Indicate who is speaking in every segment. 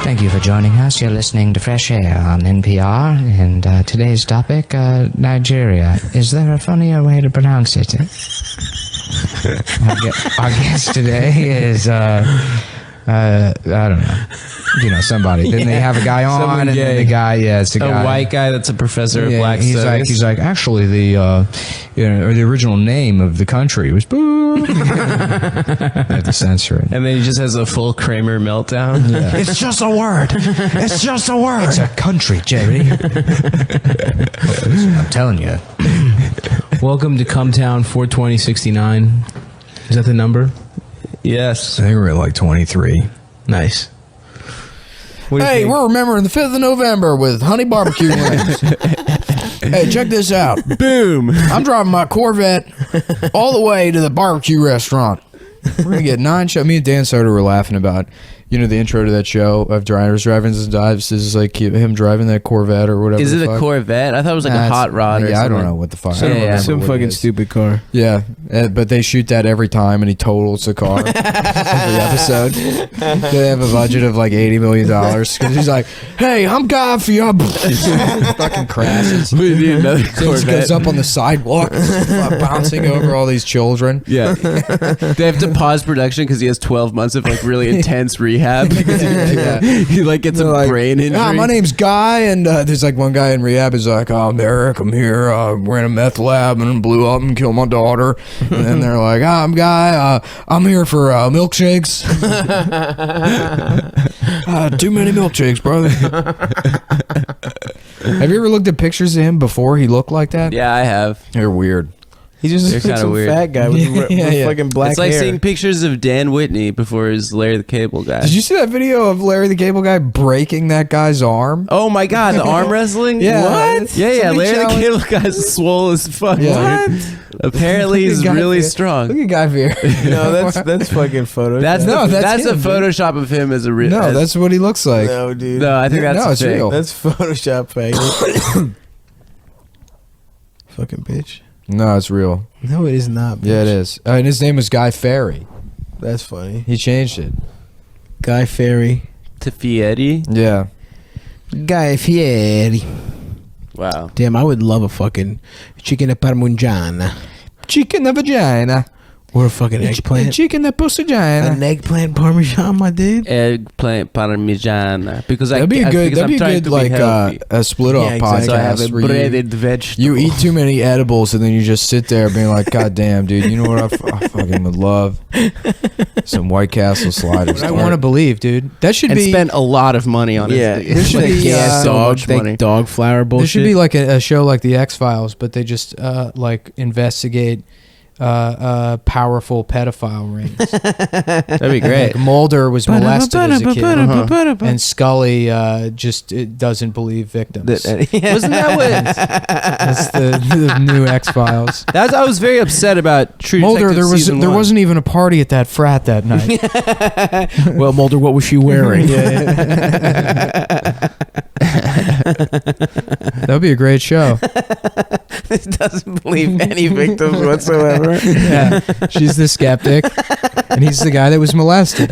Speaker 1: Thank you for joining us. You're listening to Fresh Air on NPR, and today's topic, Nigeria. Is there a funnier way to pronounce it? Our guest today is, I don't know. You know, somebody. Then they have a guy on, and then the guy, it's a guy.
Speaker 2: A white guy that's a professor of black studies.
Speaker 1: He's like, actually, the original name of the country was boo. I have to censor it.
Speaker 2: And then he just has a full Kramer meltdown.
Speaker 1: Yeah. It's just a word. It's just a word. It's a country, Jerry. I'm telling you.
Speaker 3: Welcome to Cumtown 42069. Is that the number?
Speaker 2: Yes.
Speaker 1: I think we're at like 23.
Speaker 3: Nice.
Speaker 4: Hey, we're remembering the 5th of November with honey barbecue wings. Hey, check this out.
Speaker 2: Boom.
Speaker 4: I'm driving my Corvette all the way to the barbecue restaurant. We're going to get 9 shows. Me and Dan Soder were laughing about, you know, the intro to that show of Drivers, Drive-Ins, and Dives is like him driving that Corvette or whatever.
Speaker 2: Is it a Corvette? I thought it was like a hot rod or something.
Speaker 4: I don't know what the fuck.
Speaker 3: Some fucking stupid car.
Speaker 4: Yeah, but they shoot that every time, and he totals the car every episode. They have a budget of like $80 million because he's like, "Hey, I'm Guy Fieri." Fucking crashes.
Speaker 2: We need another Corvette.
Speaker 4: Goes up on the sidewalk, bouncing over all these children.
Speaker 2: Yeah, they have to pause production because he has 12 months of like really intense rehab. He like gets a brain injury.
Speaker 4: My name's Guy, and there's like one guy in rehab is like, "I'm Eric. I'm here. We're in a meth lab and blew up and killed my daughter." And then they're like, "I'm Guy. I'm here for milkshakes." Too many milkshakes, brother. Have you ever looked at pictures of him before he looked like that?
Speaker 2: Yeah, I have.
Speaker 4: They're weird.
Speaker 3: He just
Speaker 2: They're
Speaker 3: looks like
Speaker 2: kinda
Speaker 3: some
Speaker 2: weird.
Speaker 3: fat guy with fucking black
Speaker 2: It's like
Speaker 3: hair.
Speaker 2: seeing pictures of Dan Whitney before his Larry the Cable Guy.
Speaker 4: Did you see that video of Larry the Cable Guy breaking that guy's arm?
Speaker 2: Oh my god, the arm wrestling?
Speaker 4: Yeah.
Speaker 2: What? Yeah,
Speaker 4: Somebody
Speaker 2: Larry the
Speaker 4: challenge-
Speaker 2: Cable Guy's swole as fuck.
Speaker 4: Yeah.
Speaker 2: Dude. Apparently he's
Speaker 4: Guy
Speaker 2: really
Speaker 4: Fieri.
Speaker 2: strong.
Speaker 4: Look at Guy Fieri.
Speaker 3: No, that's fucking photo.
Speaker 2: That's
Speaker 4: No,
Speaker 2: that's
Speaker 4: him,
Speaker 2: a Photoshop of him as a real.
Speaker 4: No, that's what he looks like.
Speaker 3: no, dude.
Speaker 2: no. I think that's
Speaker 4: No, it's
Speaker 2: fake.
Speaker 4: real.
Speaker 3: That's Photoshop, faggot. Fucking bitch.
Speaker 4: No, it's real.
Speaker 3: No, it is not. Bitch.
Speaker 4: Yeah, it is. And his name was Guy Fieri.
Speaker 3: That's funny.
Speaker 4: He changed it.
Speaker 3: Guy Fieri.
Speaker 2: To Fieri.
Speaker 4: Yeah.
Speaker 3: Guy Fieri.
Speaker 2: Wow.
Speaker 3: Damn, I would love a fucking chicken parmigiana.
Speaker 4: Chicken the vagina.
Speaker 3: Or a fucking eggplant.
Speaker 4: Chicken the pussagina.
Speaker 3: An eggplant parmesan, my dude.
Speaker 2: Eggplant parmigiana. Because
Speaker 4: That'd be a good.
Speaker 2: because
Speaker 4: That'd be
Speaker 2: I'm trying
Speaker 4: good,
Speaker 2: to
Speaker 4: like
Speaker 2: be healthy.
Speaker 4: a split off
Speaker 3: Yeah, exactly.
Speaker 2: So I have
Speaker 4: podcast
Speaker 2: a
Speaker 4: where
Speaker 2: breaded vegetable.
Speaker 4: you eat too many edibles and then you just sit there being like, "God damn, dude, you know what I fucking would love? Some White Castle sliders." I want to believe, dude. That should
Speaker 2: and
Speaker 4: be.
Speaker 2: spend a lot of money on it.
Speaker 3: Yeah,
Speaker 4: There should be,
Speaker 3: gas
Speaker 2: so
Speaker 3: dog,
Speaker 2: much money.
Speaker 3: dog flour bullshit.
Speaker 4: There should be like a show like the X-Files, but they just like investigate powerful pedophile rings.
Speaker 2: That'd be great.
Speaker 4: Like Mulder was molested as a kid, and Scully just doesn't believe victims.
Speaker 2: Wasn't that what?
Speaker 4: That's the new X-Files.
Speaker 2: That's I was very upset about True
Speaker 4: Mulder,
Speaker 2: Detective
Speaker 4: there wasn't even a party at that frat that night.
Speaker 3: Well, Mulder, what was she wearing?
Speaker 4: That'd be a great show.
Speaker 2: This doesn't believe any victims whatsoever.
Speaker 4: Yeah, she's the skeptic, and he's the guy that was molested.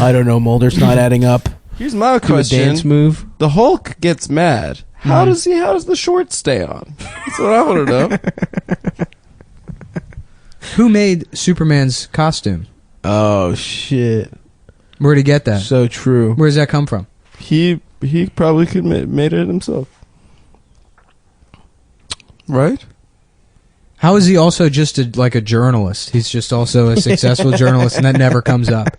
Speaker 3: I don't know, Mulder's not adding up.
Speaker 2: Here's my
Speaker 3: Do a dance
Speaker 2: question:
Speaker 3: move.
Speaker 2: the Hulk gets mad. How does the shorts stay on? That's what I want to know.
Speaker 4: Who made Superman's costume?
Speaker 3: Oh shit!
Speaker 4: Where'd he get that?
Speaker 3: So true.
Speaker 4: Where does that come from?
Speaker 2: He probably could made it himself, right?
Speaker 4: How is he also just a journalist? He's just also a successful journalist, and that never comes up.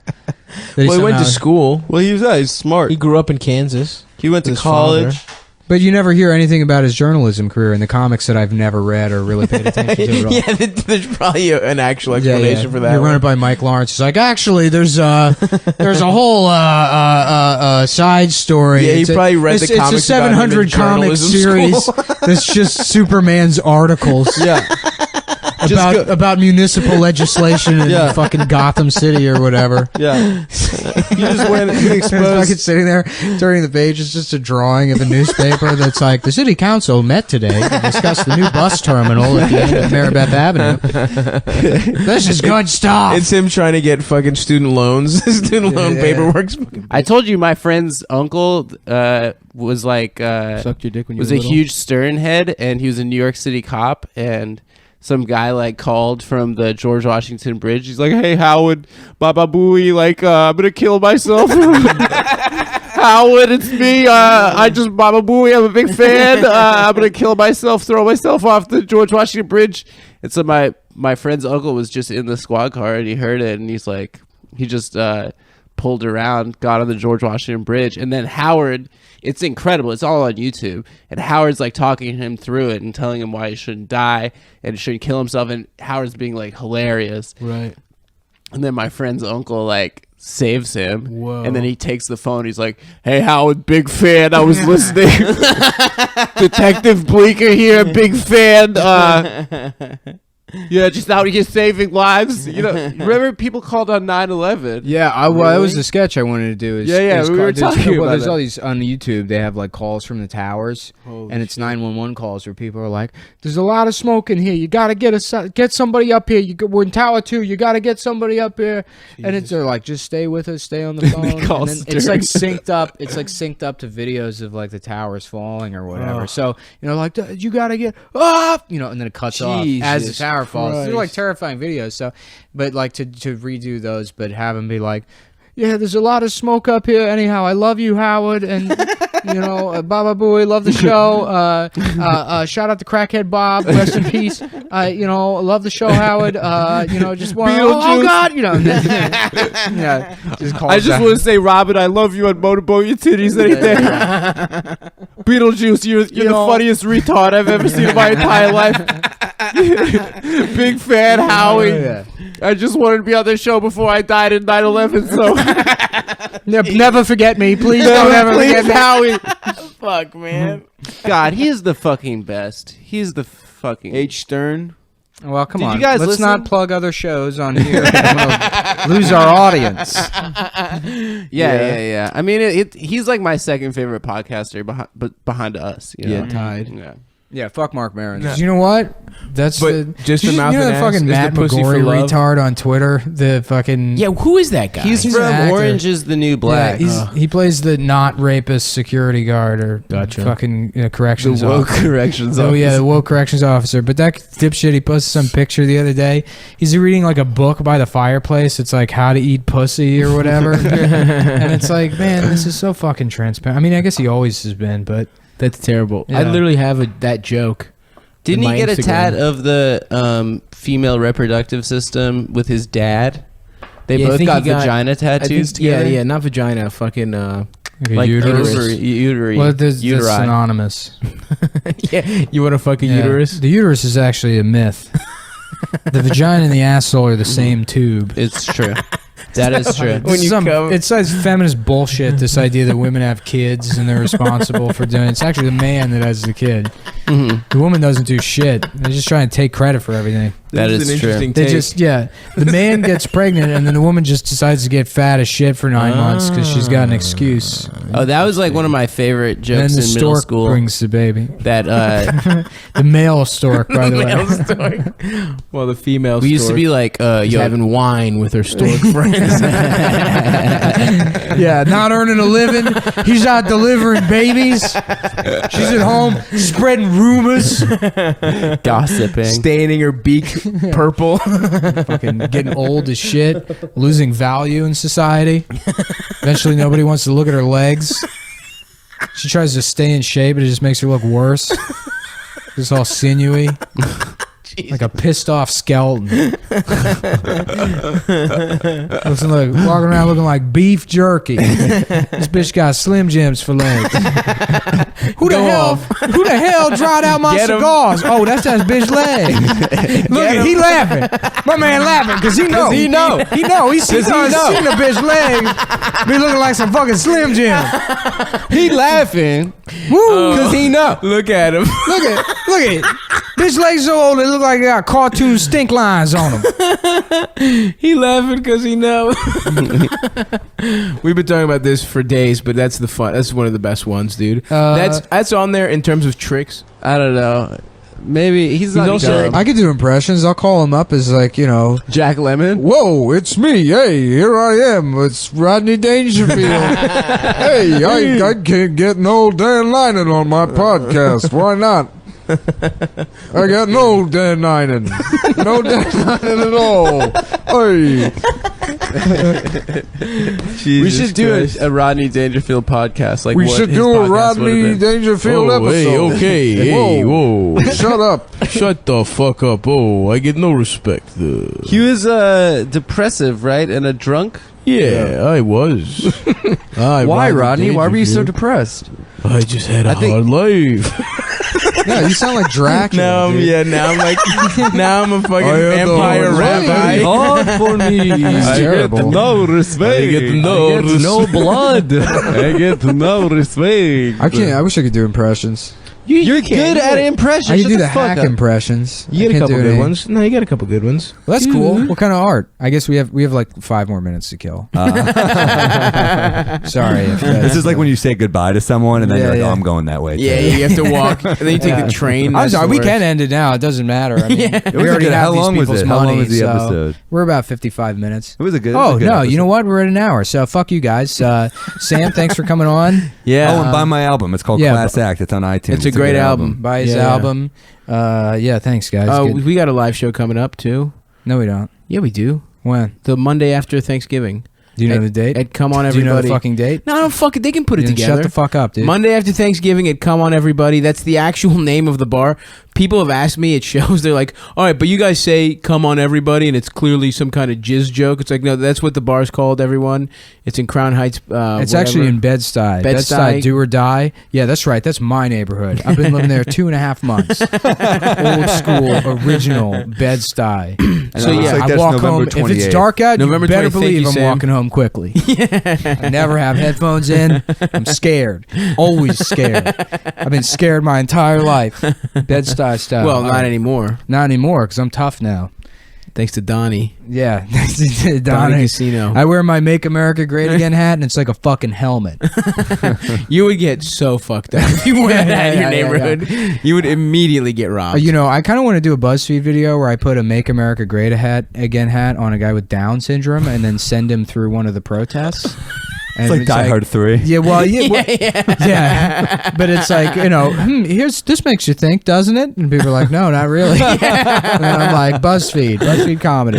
Speaker 3: Well, he went to school.
Speaker 2: Well, he's smart.
Speaker 3: He grew up in Kansas.
Speaker 2: He went to
Speaker 3: His
Speaker 2: college.
Speaker 3: father.
Speaker 4: But you never hear anything about his journalism career in the comics that I've never read or really paid attention to at all.
Speaker 3: Yeah, there's probably an actual explanation for that.
Speaker 4: You're run it by Mike Lawrence. He's like, actually, there's a whole side story.
Speaker 3: Yeah, he probably read the comics
Speaker 4: It's a
Speaker 3: about him in
Speaker 4: 700 comic
Speaker 3: journalism
Speaker 4: series
Speaker 3: school.
Speaker 4: that's just Superman's articles.
Speaker 2: Yeah.
Speaker 4: about municipal legislation in fucking Gotham City or whatever.
Speaker 2: Yeah. You just went and
Speaker 4: Fucking sitting there turning the page. It's just a drawing of a newspaper that's like, the city council met today to discuss the new bus terminal at the end of Maribeth Avenue. This is good stuff.
Speaker 5: It's him trying to get fucking student loans. Student loan paperwork.
Speaker 2: I told you my friend's uncle was like
Speaker 3: Sucked your dick when you
Speaker 2: was
Speaker 3: were
Speaker 2: a
Speaker 3: little?
Speaker 2: huge Stern head, and he was a New York City cop, and some guy like called from the George Washington Bridge. He's like, "Hey Howard, Baba Booey, like I'm gonna kill myself." Howard, it's me. I just Baba Booey. I'm a big fan. I'm gonna kill myself, throw myself off the George Washington Bridge. And so my friend's uncle was just in the squad car, and he heard it, and he's like, he just pulled around, got on the George Washington Bridge, and then Howard. It's incredible. It's all on YouTube. And Howard's like talking him through it and telling him why he shouldn't die and shouldn't kill himself. And Howard's being like hilarious.
Speaker 3: Right.
Speaker 2: And then my friend's uncle like saves him.
Speaker 3: Whoa.
Speaker 2: And then he takes the phone. He's like, "Hey Howard, big fan. I was listening. Detective Bleecker here, big fan. Yeah, just out here saving lives. You know, remember people called on 9/11?
Speaker 4: Yeah, that was the sketch I wanted to do.
Speaker 2: Yeah, we were talking about
Speaker 4: there's
Speaker 2: that.
Speaker 4: all these on YouTube. They have like calls from the towers,
Speaker 3: Holy
Speaker 4: and it's 911 calls where people are like, "There's a lot of smoke in here. You gotta get somebody up here. We're in Tower 2. You gotta get somebody up here." And they're like, "Just stay with us. Stay on the phone."
Speaker 2: call
Speaker 4: And then it's like synced up. It's like synced up to videos of like the towers falling or whatever.
Speaker 3: Oh.
Speaker 4: So like you gotta get up, and then it cuts off as the
Speaker 3: Jesus
Speaker 4: tower falls. They're like
Speaker 3: Christ.
Speaker 4: terrifying videos. So, but like to redo those, but have them be like, "Yeah, there's a lot of smoke up here. Anyhow, I love you, Howard, and Baba Booey, love the show. Shout out to Crackhead Bob, rest in peace. Love the show, Howard. Just want oh God, and then,
Speaker 2: I just want to say, Robin, I love you, and motorboat your titties any day. Beetlejuice, you're the funniest retard I've ever seen in my entire life. Big fan, Howie.
Speaker 4: Yeah.
Speaker 2: I just wanted to be on this show before I died in 9/11, so
Speaker 4: Never forget me, please. Don't ever forget me,
Speaker 2: Howie.
Speaker 5: Fuck, man.
Speaker 2: God, he is the fucking best. He's the fucking
Speaker 5: H. Stern.
Speaker 4: Well, come
Speaker 2: Did
Speaker 4: on.
Speaker 2: you guys
Speaker 4: Let's
Speaker 2: listen?
Speaker 4: not plug other shows on here. We'll lose our audience.
Speaker 2: Yeah. I mean, he's like my second favorite podcaster behind us.
Speaker 3: Yeah, tied.
Speaker 2: Yeah.
Speaker 4: Yeah, fuck Mark Maron. You know what? That's
Speaker 5: But just the
Speaker 4: you
Speaker 5: mouth
Speaker 4: know
Speaker 5: and
Speaker 4: the
Speaker 5: ass
Speaker 4: fucking
Speaker 5: is
Speaker 4: Matt
Speaker 5: the pussy
Speaker 4: McGorry
Speaker 5: for love?
Speaker 4: retard on Twitter. The fucking
Speaker 3: Yeah, who is that guy?
Speaker 2: He's
Speaker 4: He's
Speaker 2: from
Speaker 4: an actor.
Speaker 2: Orange is the New Black.
Speaker 4: he plays the not rapist security guard or
Speaker 3: Gotcha.
Speaker 4: fucking corrections
Speaker 2: the woke
Speaker 4: officer.
Speaker 2: corrections.
Speaker 4: Oh yeah, the woke corrections officer. But that dipshit, he posted some picture the other day. He's reading like a book by the fireplace. It's like how to eat pussy or whatever. And it's like, man, this is so fucking transparent. I mean, I guess he always has been, but
Speaker 3: That's terrible. I
Speaker 4: Yeah.
Speaker 3: literally have that joke.
Speaker 2: Didn't
Speaker 3: in
Speaker 2: he
Speaker 3: my
Speaker 2: get a
Speaker 3: Instagram.
Speaker 2: tat of the female reproductive system with his dad? They
Speaker 3: Yeah, I
Speaker 2: both
Speaker 3: think
Speaker 2: got
Speaker 3: he got-
Speaker 2: vagina tattoos together.
Speaker 3: Yeah, not vagina, fucking
Speaker 4: like a
Speaker 2: Like
Speaker 4: uterus.
Speaker 2: uteri.
Speaker 4: Well, that's
Speaker 2: uteri.
Speaker 4: synonymous.
Speaker 3: yeah. You want a fucking
Speaker 4: Yeah.
Speaker 3: uterus?
Speaker 4: The uterus is actually a myth. The vagina and the asshole are the same tube.
Speaker 2: It's true. That is true.
Speaker 4: It's feminist bullshit. This idea that women have kids and they're responsible for doing it. It's actually the man that has the kid.
Speaker 2: Mhm.
Speaker 4: The woman doesn't do shit. They're just trying to take credit for everything.
Speaker 2: That
Speaker 5: This
Speaker 2: is
Speaker 5: an
Speaker 2: true.
Speaker 5: interesting
Speaker 4: They
Speaker 5: take.
Speaker 4: just the man gets pregnant and then the woman just decides to get fat as shit for 9 months because she's got an excuse.
Speaker 2: Oh, that was like one of my favorite
Speaker 4: And then
Speaker 2: jokes
Speaker 4: the
Speaker 2: in middle
Speaker 4: stork
Speaker 2: school.
Speaker 4: brings the baby.
Speaker 2: That
Speaker 4: The male stork, by the way.
Speaker 3: Well, the female
Speaker 2: we used to be like,
Speaker 3: She's
Speaker 2: yo,
Speaker 3: having wine with her stork friends.
Speaker 4: Yeah, not earning a living. He's out delivering babies. She's at home spreading rumors.
Speaker 2: gossiping.
Speaker 5: staining her beak purple.
Speaker 4: Fucking getting old as shit. Losing value in society. Eventually nobody wants to look at her legs. She tries to stay in shape, but it just makes her look worse. Just all sinewy. Like a pissed off skeleton. Walking around looking like beef jerky. This bitch got Slim Jims for legs. Who the hell dried out my
Speaker 5: Get 'em.
Speaker 4: cigars? Oh, that's that bitch leg. Look at he laughing. My man laughing because he know.
Speaker 5: he know.
Speaker 4: He know. He's seen
Speaker 5: know.
Speaker 4: the bitch leg be looking like some fucking Slim Jim.
Speaker 2: He laughing
Speaker 4: Woo.
Speaker 2: because he know.
Speaker 5: Look at him.
Speaker 4: Look at it. Bitch legs so old, they look like they got cartoon stink lines on them.
Speaker 3: He laughing because he know. We've been talking about this for days, but that's the fun. That's one of the best ones, dude. That's on there in terms of tricks.
Speaker 2: I don't know. Maybe he's not
Speaker 3: also-
Speaker 2: dumb.
Speaker 4: I could do impressions. I'll call him up as like, you know,
Speaker 2: Jack Lemmon.
Speaker 4: whoa, it's me. Hey, here I am. It's Rodney Dangerfield. Hey, I can't get no Dan Linen on my podcast. Why not? I got no Dan Linen. No Dan Linen at all. Hey.
Speaker 2: We should do a Rodney Dangerfield podcast. Like
Speaker 4: We
Speaker 2: what
Speaker 4: should
Speaker 2: his
Speaker 4: do a
Speaker 2: podcast would have
Speaker 4: Rodney
Speaker 2: been.
Speaker 4: Dangerfield episode.
Speaker 5: Hey, whoa.
Speaker 4: Shut up.
Speaker 5: Shut the fuck up. Oh, I get no respect.
Speaker 2: He was depressive, right, and a drunk.
Speaker 5: Yeah, I was.
Speaker 6: Why, Rodney? Why were you so depressed?
Speaker 5: I just had a hard life.
Speaker 4: Yeah, you sound like Dracula. dude.
Speaker 3: Now I'm a fucking
Speaker 5: I had
Speaker 3: vampire
Speaker 5: the
Speaker 3: rabbi.
Speaker 6: Hard for me.
Speaker 4: He's terrible.
Speaker 2: No respect.
Speaker 5: I get no
Speaker 6: blood.
Speaker 2: I get no respect.
Speaker 4: I can't. I wish I could do impressions.
Speaker 2: You're good at impressions.
Speaker 4: I can
Speaker 2: Shut
Speaker 4: do
Speaker 2: the
Speaker 4: the
Speaker 2: fuck
Speaker 4: hack
Speaker 2: up.
Speaker 4: impressions.
Speaker 3: You
Speaker 4: I
Speaker 3: get a
Speaker 4: can't
Speaker 3: couple
Speaker 4: do
Speaker 3: good
Speaker 4: any.
Speaker 3: ones. No, you got a couple good ones.
Speaker 4: Well, that's cool. What kind of art? I guess we have like 5 more minutes to kill. Sorry. If
Speaker 6: This is like when you say goodbye to someone and then you're like,
Speaker 4: Yeah.
Speaker 6: oh, I'm going that way.
Speaker 3: Yeah,
Speaker 6: too.
Speaker 3: you have to walk, and then you take the train.
Speaker 4: I'm
Speaker 3: That's
Speaker 4: sorry.
Speaker 3: the
Speaker 4: We
Speaker 3: worst.
Speaker 4: can end it now. It doesn't matter. I mean,
Speaker 6: It
Speaker 4: we
Speaker 6: was
Speaker 4: already
Speaker 6: good.
Speaker 4: have
Speaker 6: How
Speaker 4: these
Speaker 6: long was
Speaker 4: people's
Speaker 6: it? How long
Speaker 4: money,
Speaker 6: was the
Speaker 4: so
Speaker 6: episode?
Speaker 4: We're about 55 minutes.
Speaker 6: It was a good.
Speaker 4: Oh no! You know what? We're at an hour. So fuck you guys. Sam, thanks for coming on.
Speaker 6: Oh, and buy my album. It's called
Speaker 4: yeah,
Speaker 6: Class Act. It's on iTunes.
Speaker 3: It's a great
Speaker 6: good
Speaker 3: album.
Speaker 4: Buy his
Speaker 3: Yeah.
Speaker 4: album. Yeah, thanks guys.
Speaker 3: Oh,
Speaker 4: Good.
Speaker 3: we got a live show coming up too.
Speaker 4: No, we don't.
Speaker 3: Yeah, we do.
Speaker 4: When?
Speaker 3: The Monday after Thanksgiving.
Speaker 4: Do you know
Speaker 3: At-
Speaker 4: the date?
Speaker 3: At Come On
Speaker 4: Do you know
Speaker 3: Everybody.
Speaker 4: the fucking date?
Speaker 3: No, fuck it. They can put it
Speaker 4: Then
Speaker 3: together.
Speaker 4: Shut the fuck up, dude.
Speaker 3: Monday after Thanksgiving at Come On Everybody. That's the actual name of the bar. People have asked me at shows. They're like, all right, but you guys say Come On Everybody, and it's clearly some kind of jizz joke. It's like, no, that's what the bar's called, everyone. It's in Crown Heights.
Speaker 4: It's actually in Bed-Stuy.
Speaker 3: Bed-Stuy.
Speaker 4: Do or Die. Yeah, that's right. That's my neighborhood. I've been living there 2.5 months. Old school, original Bed-Stuy.
Speaker 3: So,
Speaker 6: looks
Speaker 3: yeah,
Speaker 6: like
Speaker 4: I
Speaker 6: that's
Speaker 4: walk
Speaker 6: November
Speaker 4: home. If it's
Speaker 6: 28th.
Speaker 4: dark out,
Speaker 3: November
Speaker 4: you better
Speaker 3: 28th. Thank
Speaker 4: believe
Speaker 3: you,
Speaker 4: I'm
Speaker 3: Sam.
Speaker 4: walking home quickly. I never have headphones in. I'm scared. Always scared. I've been scared my entire life. Bed-Stuy style.
Speaker 3: Well, not anymore.
Speaker 4: Not anymore, because I'm tough now.
Speaker 3: Thanks to Donnie.
Speaker 4: Yeah.
Speaker 3: Donnie
Speaker 4: Donnie.
Speaker 3: Casino.
Speaker 4: I wear my Make America Great Again hat, and it's like a fucking helmet.
Speaker 3: You would get so fucked up if you wear that in your neighborhood. You would immediately get robbed.
Speaker 4: You know, I kind of want to do a BuzzFeed video where I put a Make America Great Again hat on a guy with Down syndrome and then send him through one of the protests. And
Speaker 6: It's like Die Hard 3.
Speaker 4: Yeah, well, yeah. But it's like, you know, this makes you think, doesn't it? And people are like, no, not really. And I'm like, BuzzFeed comedy.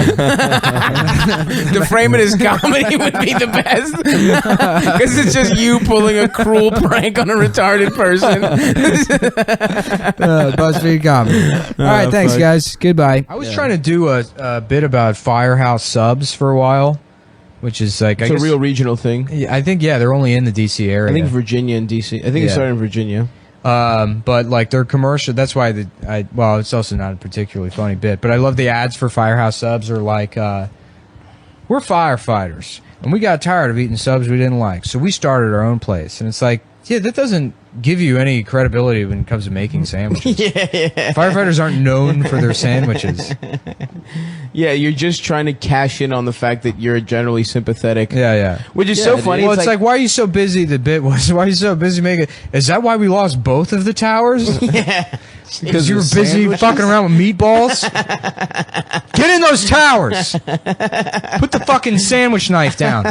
Speaker 3: To frame it as comedy would be the best. Because it's just you pulling a cruel prank on a retarded person.
Speaker 4: BuzzFeed comedy. All right, thanks, guys. Goodbye. I was trying to do a bit about Firehouse subs for a while, which is like,
Speaker 3: It's a real regional thing.
Speaker 4: Yeah, I think, they're only in the DC area.
Speaker 3: I think Virginia and DC. I think it started in Virginia.
Speaker 4: But like their commercial, that's why it's also not a particularly funny bit, but I love the ads for Firehouse subs are like, we're firefighters and we got tired of eating subs we didn't like, so we started our own place. And it's like, yeah, that doesn't give you any credibility when it comes to making sandwiches. Firefighters aren't known for their sandwiches.
Speaker 3: Yeah, you're just trying to cash in on the fact that you're generally sympathetic.
Speaker 4: Yeah.
Speaker 3: Which is so funny.
Speaker 4: Well, it's like, why are you so busy? The bit was, why are you so busy making? Is that why we lost both of the towers?
Speaker 3: yeah.
Speaker 4: Because you were busy fucking around with meatballs? Get in those towers! Put the fucking sandwich knife down.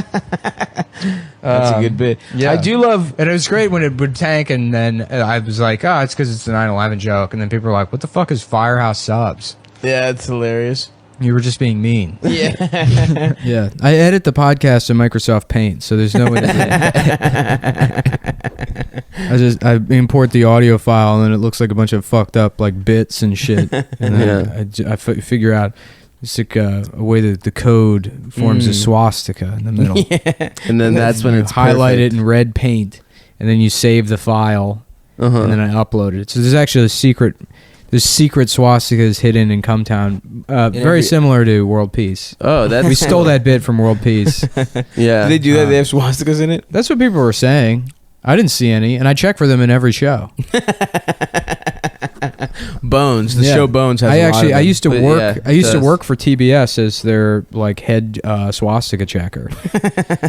Speaker 3: That's a good bit.
Speaker 4: Yeah.
Speaker 3: I do love...
Speaker 4: And it was great when it would tank, and then I was like, it's because it's the 9/11 joke. And then people were like, what the fuck is Firehouse subs?
Speaker 3: Yeah, it's hilarious.
Speaker 4: You were just being mean.
Speaker 3: Yeah.
Speaker 4: Yeah. I edit the podcast in Microsoft Paint, so there's no way I import the audio file, and then it looks like a bunch of fucked up like bits and shit. And then I figure out it's like a way that the code forms a swastika in the middle.
Speaker 2: And then that's when
Speaker 4: You
Speaker 2: it's
Speaker 4: highlight
Speaker 2: perfect.
Speaker 4: it in red paint, and then you save the file, and then I upload it. So there's actually a secret. There's secret swastikas hidden in Cumtown, very similar to World Peace.
Speaker 2: Oh, that's
Speaker 4: We stole that bit from World Peace.
Speaker 2: Yeah.
Speaker 3: Do they do that? They have swastikas in it?
Speaker 4: That's what people were saying. I didn't see any, and I check for them in every show.
Speaker 3: Bones. The
Speaker 4: Yeah.
Speaker 3: show Bones has.
Speaker 4: I used to
Speaker 2: But
Speaker 4: work.
Speaker 2: yeah,
Speaker 4: I used to
Speaker 2: it
Speaker 4: work for TBS as their like head swastika checker.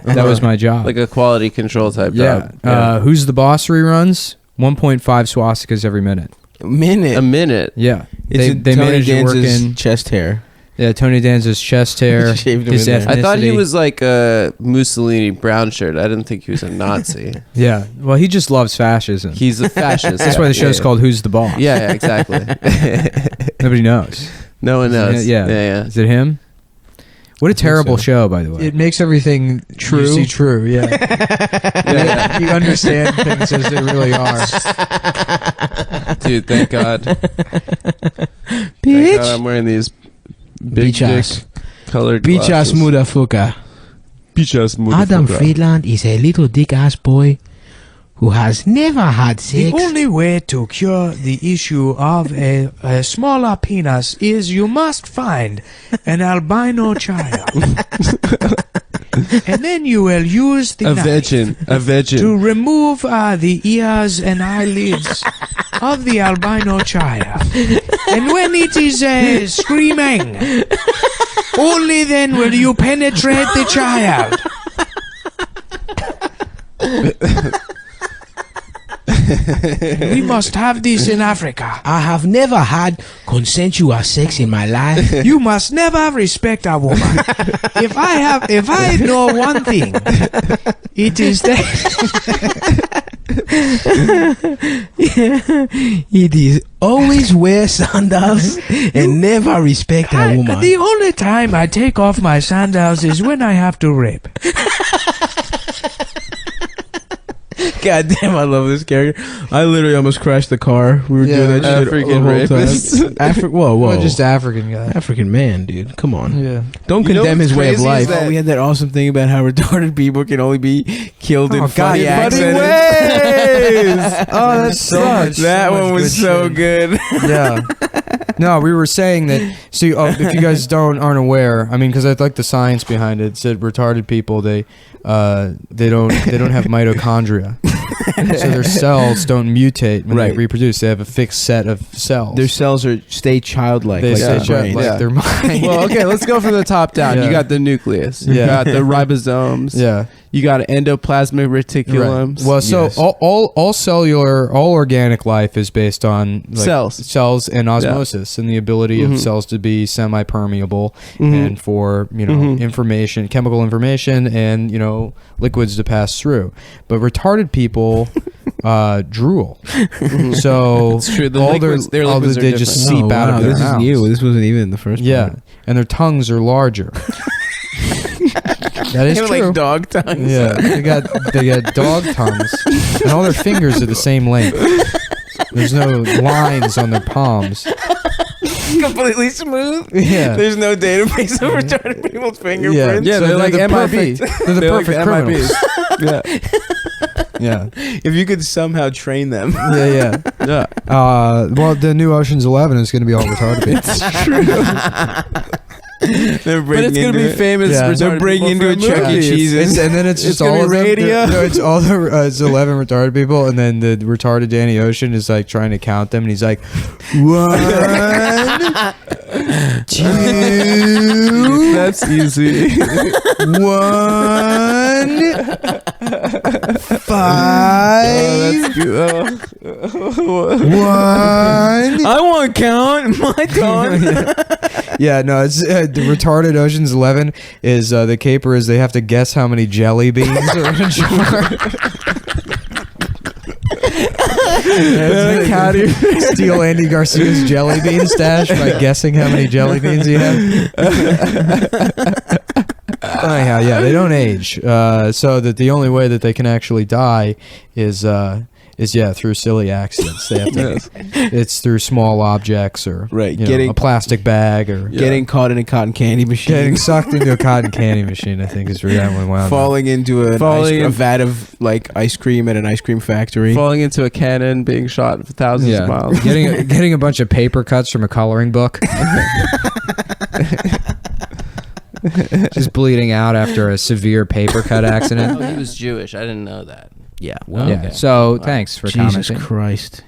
Speaker 4: That was my job.
Speaker 2: Like a quality control type
Speaker 4: yeah.
Speaker 2: job.
Speaker 4: Who's the Boss reruns? 1.5 swastikas every minute.
Speaker 3: minute.
Speaker 2: A minute.
Speaker 4: Yeah.
Speaker 3: It's
Speaker 4: They
Speaker 3: Tony
Speaker 4: managed to work
Speaker 3: Danza's
Speaker 4: in.
Speaker 3: chest hair.
Speaker 4: Yeah, Tony Danza's chest hair.
Speaker 3: Shaved him
Speaker 4: his
Speaker 3: in there.
Speaker 2: I thought he
Speaker 4: ethnicity.
Speaker 2: was like a Mussolini brown shirt. I didn't think he was a Nazi.
Speaker 4: Yeah. Well, he just loves fascism.
Speaker 2: He's a fascist.
Speaker 4: That's why the show's called Who's the Boss?
Speaker 2: Yeah, exactly.
Speaker 4: Nobody knows.
Speaker 2: No one knows.
Speaker 4: Yeah. Is it him? What a terrible show, by the way.
Speaker 1: It makes everything
Speaker 3: True.
Speaker 1: you see true. Yeah. You understand things as they really are.
Speaker 2: Dude, thank God. Thank God I'm wearing these big
Speaker 3: Bichas.
Speaker 2: dick colored
Speaker 3: Bichas
Speaker 2: glasses.
Speaker 3: Mudafuka.
Speaker 2: Bichas
Speaker 3: Adam
Speaker 2: motherfucker.
Speaker 3: Friedland is a little dick ass boy who has never had sex.
Speaker 1: The only way to cure the issue of a smaller penis is you must find an albino child. And then you will use the
Speaker 2: A
Speaker 1: knife
Speaker 2: virgin.
Speaker 1: to remove the ears and eyelids of the albino child. And when it is screaming, only then will you penetrate the child. We must have this in Africa.
Speaker 3: I have never had consensual sex in my life.
Speaker 1: You must never respect a woman. If I know one thing, it is that
Speaker 3: It is always wear sandals and never respect a woman.
Speaker 1: the only time I take off my sandals is when I have to rape.
Speaker 3: God damn, I love this character. I literally almost crashed the car. We were doing that shit
Speaker 2: African
Speaker 3: the whole
Speaker 2: rapist.
Speaker 3: time. Whoa.
Speaker 1: Well, just African guy.
Speaker 3: African man, dude. Come on.
Speaker 1: Yeah.
Speaker 3: Don't
Speaker 2: You know
Speaker 3: condemn
Speaker 2: what's
Speaker 3: his way of
Speaker 2: crazy is
Speaker 3: life.
Speaker 2: that-
Speaker 3: We had that awesome thing about how retarded people can only be killed in funny
Speaker 2: funny
Speaker 3: accents.
Speaker 2: ways.
Speaker 4: Oh, that's so much.
Speaker 3: That one was so good.
Speaker 4: Yeah. No, we were saying that. See, if you guys aren't aware, I mean, because I like the science behind it. It said retarded people they don't have mitochondria, so their cells don't mutate when they
Speaker 3: Right.
Speaker 4: reproduce. They have a fixed set of cells.
Speaker 3: Their cells stay childlike.
Speaker 4: they
Speaker 3: like
Speaker 4: stay
Speaker 3: their
Speaker 4: just
Speaker 3: brains.
Speaker 4: like
Speaker 2: Yeah.
Speaker 4: their mind.
Speaker 2: Well, okay, let's go from the top down.
Speaker 4: Yeah.
Speaker 2: You got the nucleus. You
Speaker 4: Yeah.
Speaker 2: got the ribosomes.
Speaker 4: Yeah.
Speaker 2: You got endoplasmic reticulums.
Speaker 4: Right. Well, so
Speaker 3: Yes.
Speaker 4: all cellular, all organic life is based on like,
Speaker 2: Cells.
Speaker 4: and osmosis, and the ability of cells to be semi-permeable, and for information, chemical information, and liquids to pass through. But retarded people drool, so
Speaker 2: It's true. The
Speaker 4: all
Speaker 2: liquids- their
Speaker 4: all
Speaker 2: liquids are
Speaker 4: they just
Speaker 2: different.
Speaker 4: seep out of their
Speaker 3: This
Speaker 4: mouths.
Speaker 3: is new. This wasn't even in the first
Speaker 4: Yeah,
Speaker 3: part.
Speaker 4: and their tongues are larger. That is
Speaker 3: They have,
Speaker 4: true.
Speaker 3: like dog tongues.
Speaker 4: Yeah, they got dog tongues, and all their fingers are the same length. There's no lines on their palms.
Speaker 3: Completely smooth.
Speaker 4: Yeah,
Speaker 3: There's no database of retarded people's fingerprints.
Speaker 2: Yeah, they're like
Speaker 4: the
Speaker 2: MIBs.
Speaker 4: perfect. They're the
Speaker 2: They're like
Speaker 4: perfect criminals.
Speaker 2: MIBs.
Speaker 4: Yeah,
Speaker 3: If you could somehow train them.
Speaker 4: yeah.
Speaker 2: Yeah.
Speaker 4: Well, the new Ocean's 11 is going to be all retarded people.
Speaker 3: They're
Speaker 2: But it's gonna be famous.
Speaker 4: Yeah.
Speaker 2: retarded
Speaker 3: They're breaking
Speaker 2: people
Speaker 3: into
Speaker 2: for
Speaker 3: a Chuck E.
Speaker 2: movies.
Speaker 3: Cheese's.
Speaker 4: And then it's just
Speaker 2: gonna
Speaker 4: all
Speaker 2: be
Speaker 4: of them.
Speaker 2: radio.
Speaker 4: No, it's all the it's 11 retarded people, and then the retarded Danny Ocean is like trying to count them, and he's like, 1, 2,
Speaker 2: That's easy.
Speaker 4: 1, 5,
Speaker 2: That's good.
Speaker 4: 1.
Speaker 3: I want to count. My turn.
Speaker 4: Yeah, no, it's the retarded Ocean's 11 is the caper is they have to guess how many jelly beans are in a jar. How do you steal Andy Garcia's jelly bean stash by guessing how many jelly beans he has? Anyhow, yeah, they don't age, so that the only way that they can actually die is through silly accidents. They have to, it's through small objects or
Speaker 3: Right,
Speaker 4: a plastic bag or
Speaker 3: Getting caught in a cotton candy machine.
Speaker 4: getting sucked into a cotton candy machine. I think is really wound.
Speaker 3: Falling into a vat of like ice cream at an ice cream factory.
Speaker 2: Falling into a cannon, being shot for thousands of miles.
Speaker 4: getting a bunch of paper cuts from a coloring book. Just bleeding out after a severe paper cut accident.
Speaker 2: Oh, he was Jewish. I didn't know that.
Speaker 3: Yeah. Well.
Speaker 4: Yeah. So thanks for
Speaker 3: Jesus
Speaker 4: commenting.
Speaker 3: Christ.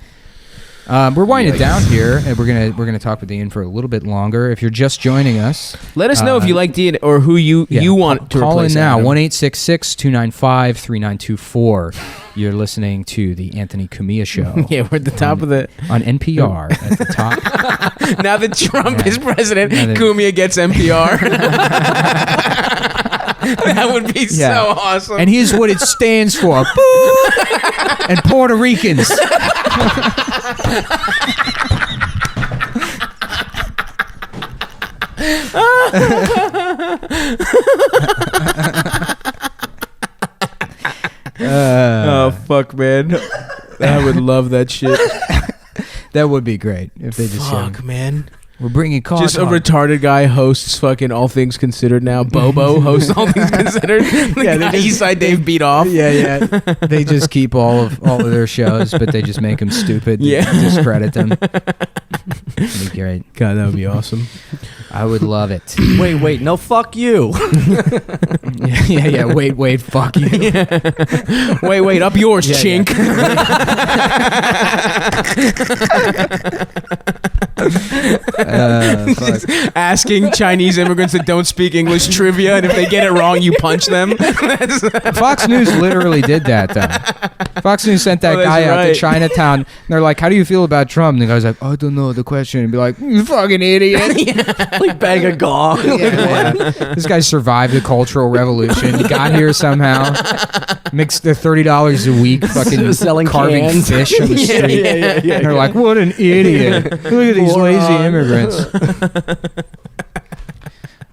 Speaker 4: We're winding it down here, and we're gonna talk with Ian for a little bit longer. If you're just joining us,
Speaker 3: Let us know if you like Dean or who you want to
Speaker 4: call
Speaker 3: replace
Speaker 4: in now.
Speaker 3: Adam.
Speaker 4: 1-866-295-3924. You're listening to the Anthony Cumia Show.
Speaker 3: Yeah, we're at the top of the...
Speaker 4: On NPR at the top.
Speaker 3: Now that Trump is president,
Speaker 4: Now that-
Speaker 3: Cumia gets NPR. That would be so awesome.
Speaker 4: And here's what it stands for. And Puerto Ricans.
Speaker 3: Oh, fuck, man. I would love that shit.
Speaker 4: That would be great if they just
Speaker 3: Fuck, man.
Speaker 4: we're bringing cars.
Speaker 3: Just a retarded guy hosts fucking All Things Considered now. Bobo hosts All Things Considered. The guy Eastside Dave beat off.
Speaker 4: Yeah. They just keep all of their shows, but they just make them stupid.
Speaker 3: Yeah.
Speaker 4: Discredit them. That'd be great.
Speaker 3: God, that would be awesome.
Speaker 4: I would love it.
Speaker 2: Wait, no, fuck you.
Speaker 4: Yeah. Wait, fuck you.
Speaker 3: Wait, up yours, chink.
Speaker 4: Fuck.
Speaker 3: Asking Chinese immigrants that don't speak English trivia, and if they get it wrong, you punch them.
Speaker 4: Fox News literally did that, though. Fox News sent that
Speaker 3: Oh, that's
Speaker 4: guy out to
Speaker 3: right.
Speaker 4: Chinatown. And they're like, "How do you feel about Trump?" And the guy's like, "I don't know the question." And be like, "You fucking idiot."
Speaker 2: Like bang a gong.
Speaker 4: Yeah. This guy survived the Cultural Revolution. He got here somehow. Makes the $30 a week fucking
Speaker 2: Selling
Speaker 4: carving
Speaker 2: cans.
Speaker 4: fish on the street.
Speaker 3: Yeah.
Speaker 4: And they're like, "What an idiot. Look at these lazy immigrants."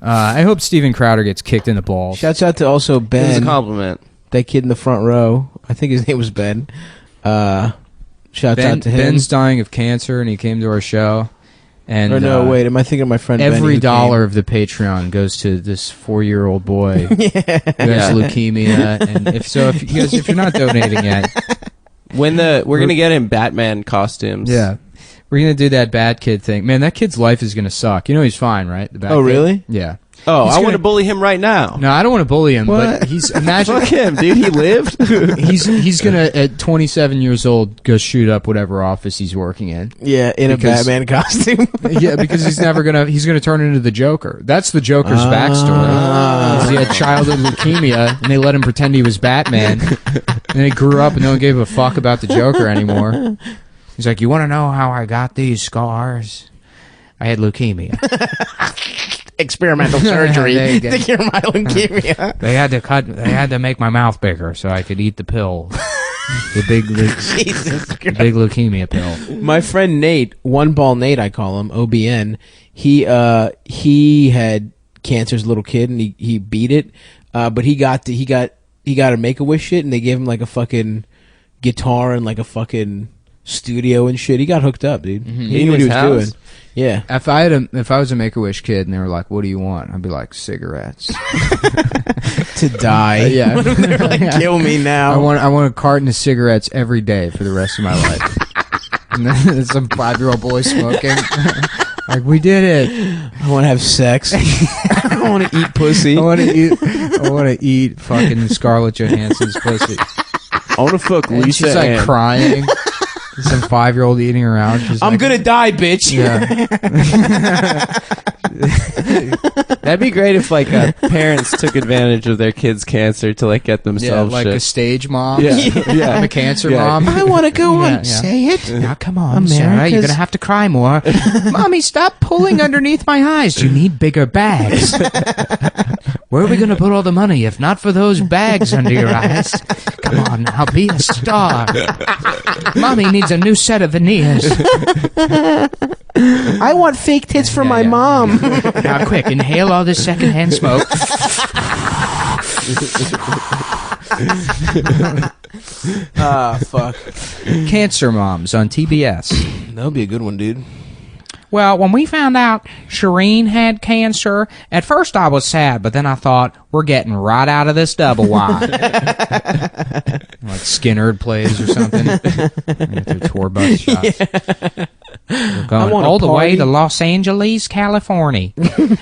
Speaker 4: I hope Steven Crowder gets kicked in the balls.
Speaker 3: Shouts out to also
Speaker 2: It was a
Speaker 3: Ben,
Speaker 2: compliment.
Speaker 3: that kid in the front row. I think his name was Ben. Shouts out to him.
Speaker 4: Ben's dying of cancer, and he came to our show. And
Speaker 3: Or no, wait, am I thinking of my friend Benny
Speaker 4: every
Speaker 3: who
Speaker 4: dollar of the Patreon goes to this 4-year-old boy who has
Speaker 2: Yeah.
Speaker 4: leukemia. And if you're not donating yet,
Speaker 2: We're gonna get him Batman costumes.
Speaker 4: yeah, we're gonna do that bad kid thing. Man, that kid's life is gonna suck. You know he's fine, right? The bad
Speaker 3: Oh,
Speaker 4: kid?
Speaker 3: really?
Speaker 4: Yeah.
Speaker 2: Oh,
Speaker 4: He's
Speaker 2: I
Speaker 4: gonna-
Speaker 2: want to bully him right now.
Speaker 4: No, I don't want to bully him,
Speaker 2: What?
Speaker 4: but he's imagine
Speaker 2: Fuck him, dude. He lived.
Speaker 4: he's gonna at 27 years old go shoot up whatever office he's working in.
Speaker 3: Yeah, in
Speaker 4: Because-
Speaker 3: a Batman costume.
Speaker 4: Yeah, because he's gonna turn into the Joker. That's the Joker's backstory. Is he had childhood leukemia, and they let him pretend he was Batman, and he grew up and no one gave a fuck about the Joker anymore. He's like, "You want to know how I got these scars? I had leukemia.
Speaker 3: Experimental surgery
Speaker 4: There you go.
Speaker 3: to cure my leukemia.
Speaker 4: They had to make my mouth bigger so I could eat the pill, the big leukemia pill."
Speaker 3: My friend Nate, One Ball Nate, I call him, OBN. He had cancer as a little kid, and he beat it. But he got a Make-A-Wish shit, and they gave him like a fucking guitar and like a fucking studio and shit. He got hooked up, dude. He knew what he was doing. Yeah.
Speaker 4: If I was a Make-A-Wish kid and they were like, "What do you want?" I'd be like, "Cigarettes."
Speaker 3: To die.
Speaker 4: Yeah.
Speaker 3: They're like, kill me now.
Speaker 4: I want a carton of cigarettes every day for the rest of my life. And then some 5-year-old boy smoking. Like, we did it.
Speaker 3: I want to have sex. I want to eat pussy.
Speaker 4: I want to eat fucking Scarlett Johansson's pussy.
Speaker 2: I want to fuck
Speaker 4: And
Speaker 2: Lisa.
Speaker 4: she's like
Speaker 2: Ann.
Speaker 4: crying. Some 5-year-old eating around. She's
Speaker 3: I'm
Speaker 4: like,
Speaker 3: gonna die, bitch.
Speaker 4: Yeah.
Speaker 2: That'd be great if like parents took advantage of their kids' cancer to like get
Speaker 4: Yeah,
Speaker 2: themselves
Speaker 4: like a
Speaker 2: shit.
Speaker 4: stage mom.
Speaker 2: Yeah. Yeah.
Speaker 4: I'm a cancer
Speaker 2: Yeah.
Speaker 4: mom.
Speaker 3: I want to go on.
Speaker 4: Yeah, yeah.
Speaker 3: Say it.
Speaker 4: Now come on, Sarah. You're
Speaker 3: America's-
Speaker 4: gonna have to cry more. Mommy, stop pulling underneath my eyes. You need bigger bags. Where are we gonna put all the money if not for those bags under your eyes? Come on now, be a star. Mommy needs a new set of veneers.
Speaker 3: I want fake tits for
Speaker 4: Yeah,
Speaker 3: my
Speaker 4: yeah.
Speaker 3: mom.
Speaker 4: Now quick, inhale all this secondhand smoke.
Speaker 3: Fuck.
Speaker 4: Cancer moms on TBS.
Speaker 3: That'll be a good one, dude.
Speaker 4: Well, when we found out Shireen had cancer, at first I was sad, but then I thought, we're getting right out of this double wide. Like Skinner plays or something. Their tour bus shots.
Speaker 7: We're going
Speaker 3: want a
Speaker 7: all the way
Speaker 3: party.
Speaker 7: to Los Angeles, California.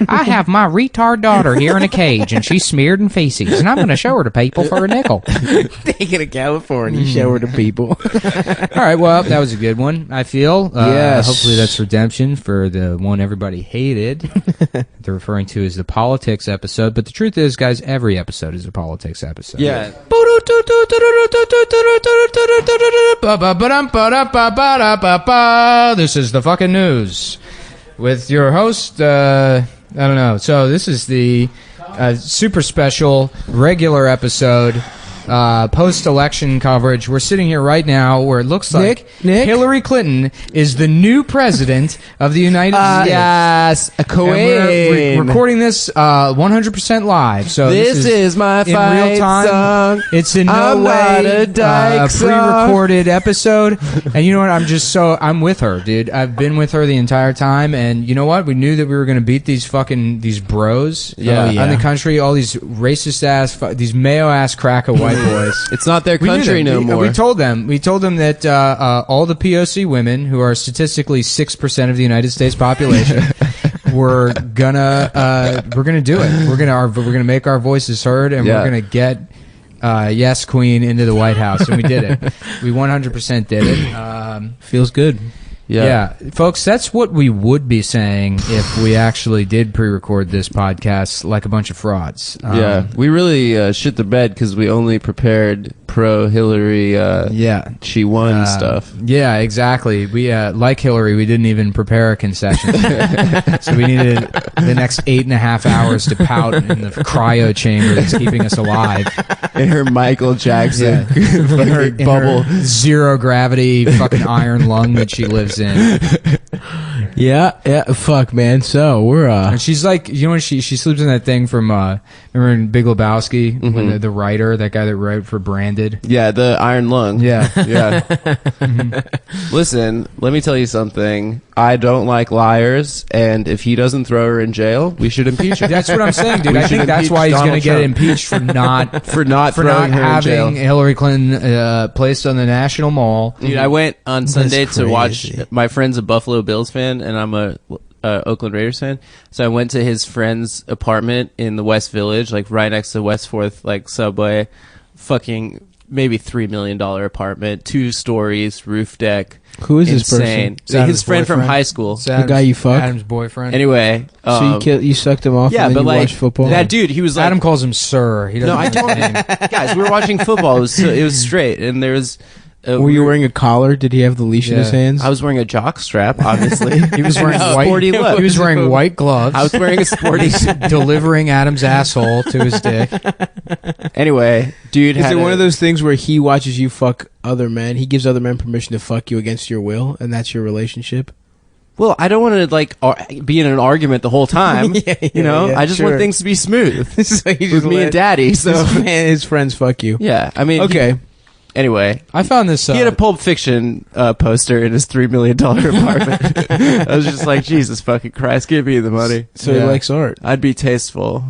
Speaker 7: I have my retard daughter here in a cage, and she's smeared in feces, and I'm going to show her to people for a nickel.
Speaker 3: Take it to California, show her to people.
Speaker 7: All right, well, that was a good one, I feel.
Speaker 3: Yes.
Speaker 7: Hopefully that's redemption for the one everybody hated. They're referring to as the politics episode, but the truth is, guys, every episode is a politics episode.
Speaker 2: Yeah.
Speaker 7: This is the fucking news with your host. I don't know. So this is the super special regular episode. Post-election coverage. We're sitting here right now where it looks like
Speaker 3: Nick?
Speaker 7: Hillary Clinton is the new president of the United States.
Speaker 2: Yes, a
Speaker 7: And we're recording this 100% live. So
Speaker 2: This is my
Speaker 7: in
Speaker 2: fight
Speaker 7: real time.
Speaker 2: song.
Speaker 7: It's in no
Speaker 2: I'm not
Speaker 7: way
Speaker 2: a dyke song.
Speaker 7: pre-recorded episode. And you know what? I'm with her, dude. I've been with her the entire time. And you know what? We knew that we were going to beat these bros
Speaker 2: Yeah.
Speaker 7: in the country. All these racist ass, these mayo ass cracker white boys.
Speaker 2: It's not their
Speaker 7: We knew
Speaker 2: country
Speaker 7: them.
Speaker 2: no more.
Speaker 7: We told them that all the POC women, who are statistically 6% of the United States population, we're gonna do it. We're gonna make our voices heard, and
Speaker 2: Yeah.
Speaker 7: we're gonna get Yes Queen into the White House, and we did it. We 100% did it.
Speaker 3: Feels good.
Speaker 7: Yeah, folks, that's what we would be saying if we actually did pre-record this podcast like a bunch of frauds.
Speaker 2: Yeah, we really shit the bed because we only prepared pro-Hillary,
Speaker 7: Yeah.
Speaker 2: she won stuff.
Speaker 7: Yeah, exactly. We like Hillary, we didn't even prepare a concession, so we needed the next 8.5 hours to pout in the cryo chamber that's keeping us alive.
Speaker 2: In her Michael Jackson
Speaker 7: In her
Speaker 2: bubble.
Speaker 7: zero gravity fucking iron lung that she lives in.
Speaker 3: Yeah. Fuck, man. So we're
Speaker 7: And she's like, you know, when she sleeps in that thing from remember in Big Lebowski when the writer, that guy that wrote for Branded.
Speaker 2: Yeah, the iron lung.
Speaker 7: Yeah.
Speaker 2: Yeah. Listen, let me tell you something. I don't like liars, and if he doesn't throw her in jail, we should impeach her.
Speaker 7: That's what I'm saying, dude.
Speaker 2: We
Speaker 7: I
Speaker 2: should
Speaker 7: think that's
Speaker 2: impeach
Speaker 7: why he's going to
Speaker 2: Donald
Speaker 7: get
Speaker 2: Trump.
Speaker 7: impeached for not
Speaker 2: for not throwing her in jail.
Speaker 7: having Hillary Clinton placed on the National Mall.
Speaker 2: Dude, I went on Sunday to watch.
Speaker 3: crazy.
Speaker 2: My friend's a Buffalo Bills fan, and I'm a Oakland Raiders fan. So I went to his friend's apartment in the West Village, like right next to West Fourth, like subway. Fucking maybe $3 million apartment, 2 stories, roof deck.
Speaker 3: Who is this
Speaker 2: Insane.
Speaker 3: person?
Speaker 7: Adam's
Speaker 2: His friend from
Speaker 7: boyfriend?
Speaker 2: high school.
Speaker 7: It's Adam's-
Speaker 3: guy you fuck?
Speaker 7: Adam's boyfriend.
Speaker 2: Anyway,
Speaker 3: So you sucked him off.
Speaker 2: yeah,
Speaker 3: and then
Speaker 2: but
Speaker 3: you
Speaker 2: like
Speaker 3: watched football.
Speaker 2: that dude, he was like,
Speaker 7: Adam calls him Sir. He doesn't
Speaker 2: no, I
Speaker 7: know
Speaker 2: told
Speaker 7: his name.
Speaker 2: guys, we were watching football. It was straight, and there was.
Speaker 3: Were you wearing a collar? Did he have the leash in his
Speaker 7: Yeah.
Speaker 3: hands?
Speaker 2: I was wearing a jock strap, obviously.
Speaker 7: He was wearing
Speaker 2: Sporty
Speaker 7: white.
Speaker 2: look.
Speaker 7: He was wearing white gloves.
Speaker 2: I was wearing a sporty.
Speaker 7: delivering Adam's asshole to his dick.
Speaker 2: Anyway, dude,
Speaker 3: Is
Speaker 2: had
Speaker 3: it one
Speaker 2: a-
Speaker 3: of those things where he watches you fuck other men? He gives other men permission to fuck you against your will, and that's your relationship?
Speaker 2: Well, I don't want to like be in an argument the whole time. You know,
Speaker 3: yeah,
Speaker 2: I just
Speaker 3: sure.
Speaker 2: want things to be smooth
Speaker 3: So he
Speaker 2: with
Speaker 3: just
Speaker 2: me
Speaker 3: let
Speaker 2: and Daddy. So
Speaker 3: his friends fuck you.
Speaker 2: yeah, I mean,
Speaker 3: Okay.
Speaker 2: anyway,
Speaker 7: I found this.
Speaker 2: he had a Pulp Fiction poster in his $3 million apartment. I was just like, Jesus fucking Christ, give me the money.
Speaker 3: So
Speaker 7: Yeah.
Speaker 3: he likes art.
Speaker 2: I'd be tasteful.